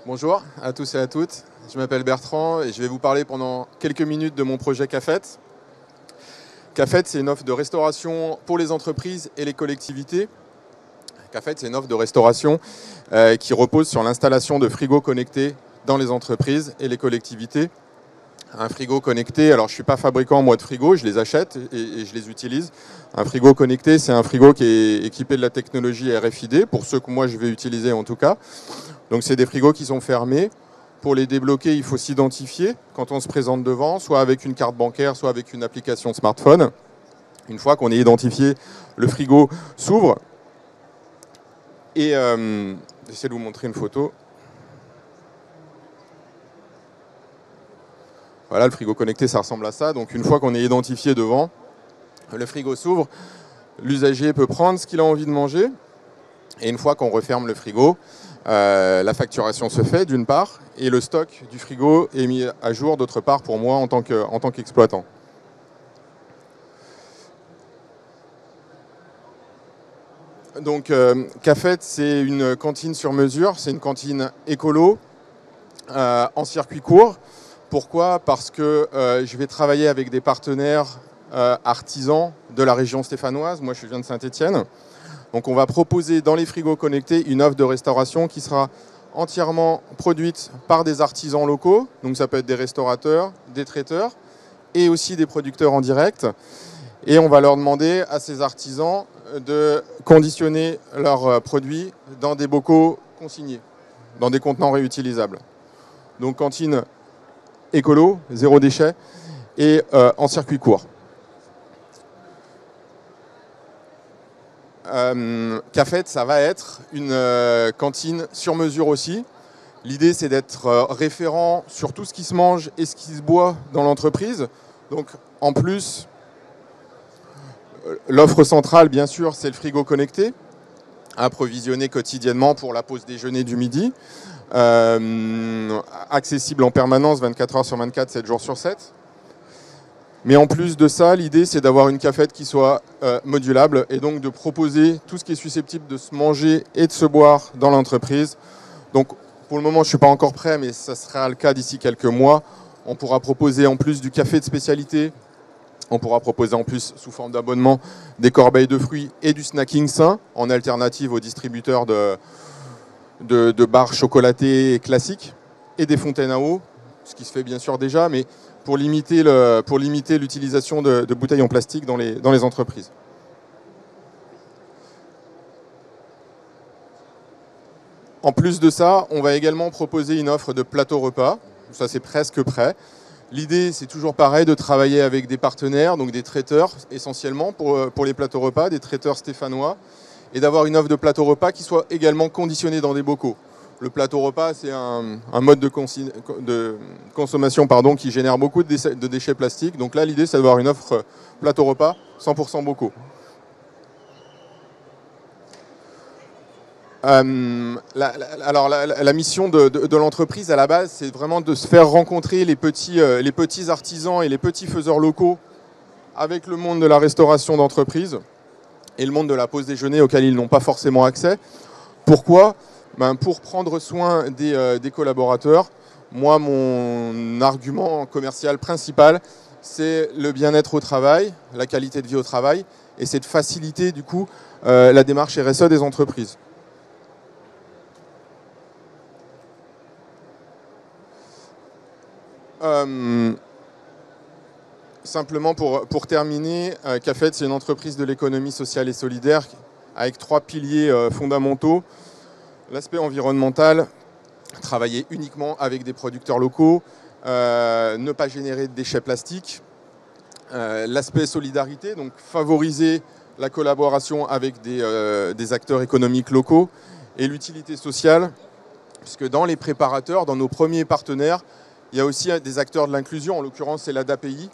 Bonjour à tous et à toutes, je m'appelle Bertrand et je vais vous parler pendant quelques minutes de mon projet Cafet. Cafet, c'est une offre de restauration pour les entreprises et les collectivités. Cafet, c'est une offre de restauration qui repose sur l'installation de frigos connectés dans les entreprises et les collectivités. Un frigo connecté, alors je ne suis pas fabricant moi de frigos, je les achète et je les utilise. Un frigo connecté, c'est un frigo qui est équipé de la technologie RFID, pour ceux que moi je vais utiliser en tout cas. Donc c'est des frigos qui sont fermés. Pour les débloquer, il faut s'identifier quand on se présente devant, soit avec une carte bancaire, soit avec une application smartphone. Une fois qu'on est identifié, le frigo s'ouvre. Et j'essaie de vous montrer une photo. Voilà, le frigo connecté, ça ressemble à ça. Donc une fois qu'on est identifié devant, le frigo s'ouvre. L'usager peut prendre ce qu'il a envie de manger. Et une fois qu'on referme le frigo, la facturation se fait d'une part. Et le stock du frigo est mis à jour d'autre part pour moi en tant qu'exploitant. Donc Cafet, c'est une cantine sur mesure. C'est une cantine écolo en circuit court. Pourquoi ? Parce que je vais travailler avec des partenaires artisans de la région stéphanoise. Moi, je viens de Saint-Étienne. Donc, on va proposer dans les frigos connectés une offre de restauration qui sera entièrement produite par des artisans locaux. Donc, ça peut être des restaurateurs, des traiteurs et aussi des producteurs en direct. Et on va leur demander à ces artisans de conditionner leurs produits dans des bocaux consignés, dans des contenants réutilisables. Donc, cantine écolo, zéro déchet, et en circuit court. Cafet, ça va être une cantine sur mesure aussi. L'idée, c'est d'être référent sur tout ce qui se mange et ce qui se boit dans l'entreprise. Donc, en plus, l'offre centrale, bien sûr, c'est le frigo connecté, approvisionné quotidiennement pour la pause déjeuner du midi. Accessible en permanence 24 heures sur 24, 7 jours sur 7. Mais en plus de ça, l'idée c'est d'avoir une cafette qui soit modulable et donc de proposer tout ce qui est susceptible de se manger et de se boire dans l'entreprise. Donc pour le moment je ne suis pas encore prêt, mais ça sera le cas d'ici quelques mois. On pourra proposer en plus du café de spécialité, on pourra proposer en plus sous forme d'abonnement des corbeilles de fruits et du snacking sain en alternative aux distributeurs de barres chocolatées classiques et des fontaines à eau, ce qui se fait bien sûr déjà, mais pour limiter l'utilisation de bouteilles en plastique dans les entreprises. En plus de ça, on va également proposer une offre de plateau repas. Ça, c'est presque prêt. L'idée, c'est toujours pareil, de travailler avec des partenaires, donc des traiteurs essentiellement pour les plateaux repas, des traiteurs stéphanois, et d'avoir une offre de plateau repas qui soit également conditionnée dans des bocaux. Le plateau repas, c'est un mode de consommation qui génère beaucoup de déchets plastiques. Donc là, l'idée, c'est d'avoir une offre plateau repas 100% bocaux. La mission de l'entreprise, à la base, c'est vraiment de se faire rencontrer les petits artisans et les petits faiseurs locaux avec le monde de la restauration d'entreprise et le monde de la pause déjeuner auquel ils n'ont pas forcément accès. Pourquoi ? Pour prendre soin des collaborateurs. Moi, mon argument commercial principal, c'est le bien-être au travail, la qualité de vie au travail, et c'est de faciliter du coup la démarche RSE des entreprises. Simplement pour terminer, Cafet, c'est une entreprise de l'économie sociale et solidaire avec 3 piliers fondamentaux. L'aspect environnemental, travailler uniquement avec des producteurs locaux, ne pas générer de déchets plastiques. L'aspect solidarité, donc favoriser la collaboration avec des acteurs économiques locaux. Et l'utilité sociale, puisque dans les préparateurs, dans nos premiers partenaires, il y a aussi des acteurs de l'inclusion. En l'occurrence, c'est l'ADAPI,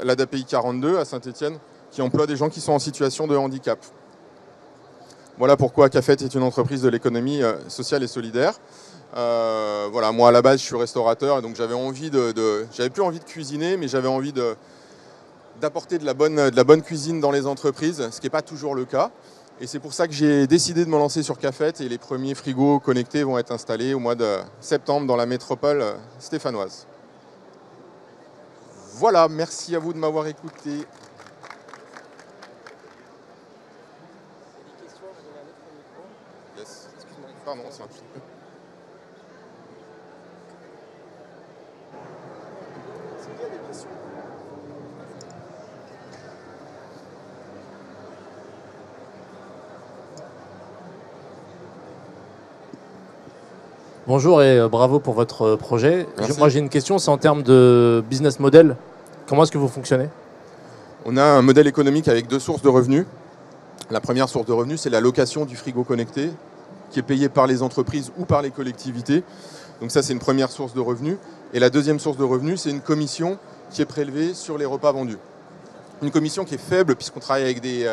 l'ADAPI 42 à Saint-Étienne, qui emploie des gens qui sont en situation de handicap. Voilà pourquoi Cafet est une entreprise de l'économie sociale et solidaire. Voilà, moi à la base je suis restaurateur, et donc j'avais plus envie de cuisiner, mais j'avais envie d'apporter de la bonne cuisine dans les entreprises, ce qui n'est pas toujours le cas. Et c'est pour ça que j'ai décidé de me lancer sur Cafette et les premiers frigos connectés vont être installés au mois de septembre dans la métropole stéphanoise. Voilà, merci à vous de m'avoir écouté. Yes. Pardon, c'est un petit peu. Bonjour et bravo pour votre projet. Merci. Moi j'ai une question, c'est en termes de business model. Comment est-ce que vous fonctionnez? On a un modèle économique avec deux sources de revenus. La première source de revenus, c'est la location du frigo connecté, qui est payée par les entreprises ou par les collectivités. Donc ça, c'est une première source de revenus. Et la deuxième source de revenus, c'est une commission qui est prélevée sur les repas vendus. Une commission qui est faible puisqu'on travaille avec des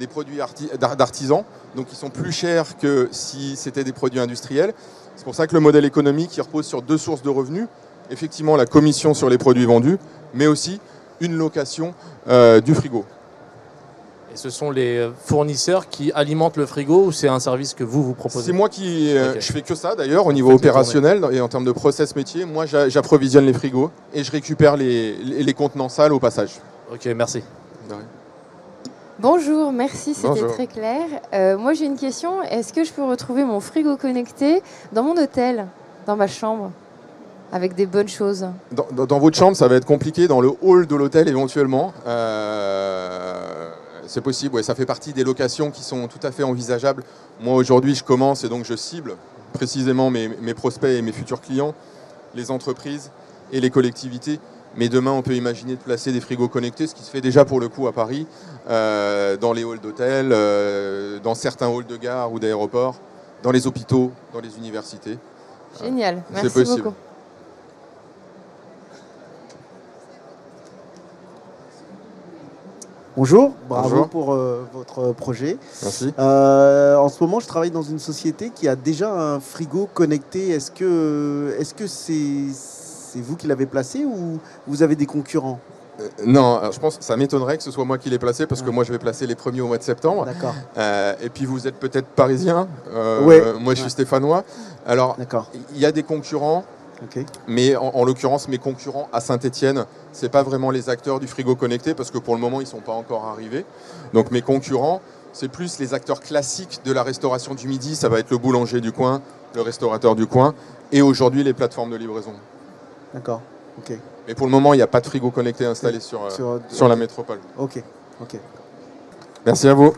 produits d'artisans, donc qui sont plus chers que si c'était des produits industriels. C'est pour ça que le modèle économique il repose sur deux sources de revenus. Effectivement, la commission sur les produits vendus, mais aussi une location du frigo. Et ce sont les fournisseurs qui alimentent le frigo ou c'est un service que vous proposez? C'est moi qui... Ok. Je fais que ça d'ailleurs au niveau opérationnel et en termes de process métier. Moi, j'approvisionne les frigos et je récupère les contenants sales au passage. Ok, merci. De rien. Bonjour, merci, c'était Bonjour. très clair. Moi j'ai une question, est-ce que je peux retrouver mon frigo connecté dans mon hôtel, dans ma chambre, avec des bonnes choses? Dans votre chambre, ça va être compliqué. Dans le hall de l'hôtel, éventuellement, c'est possible. Ouais, ça fait partie des locations qui sont tout à fait envisageables. Moi, aujourd'hui, je commence et donc je cible précisément mes prospects et mes futurs clients, les entreprises et les collectivités. Mais demain, on peut imaginer de placer des frigos connectés, ce qui se fait déjà pour le coup à Paris, dans les halls d'hôtel, dans certains halls de gare ou d'aéroports, dans les hôpitaux, dans les universités. Génial, C'est merci possible. beaucoup. Bonjour, bravo Bonjour. pour votre projet. Merci. En ce moment, je travaille dans une société qui a déjà un frigo connecté. Est-ce que c'est vous qui l'avez placé ou vous avez des concurrents? Non, alors je pense que ça m'étonnerait que ce soit moi qui l'ai placé parce que moi je vais placer les premiers au mois de septembre. D'accord, Et puis vous êtes peut-être parisien, Ouais. moi je suis stéphanois. Alors d'accord. il y a des concurrents, Ok. mais en l'occurrence mes concurrents à Saint-Étienne, c'est pas vraiment les acteurs du frigo connecté parce que pour le moment ils sont pas encore arrivés. Donc mes concurrents, c'est plus les acteurs classiques de la restauration du midi, ça va être le boulanger du coin, le restaurateur du coin et aujourd'hui les plateformes de livraison. D'accord. Ok. Mais pour le moment il n'y a pas de frigo connecté installé sur la métropole. Ok. Ok. Merci à vous.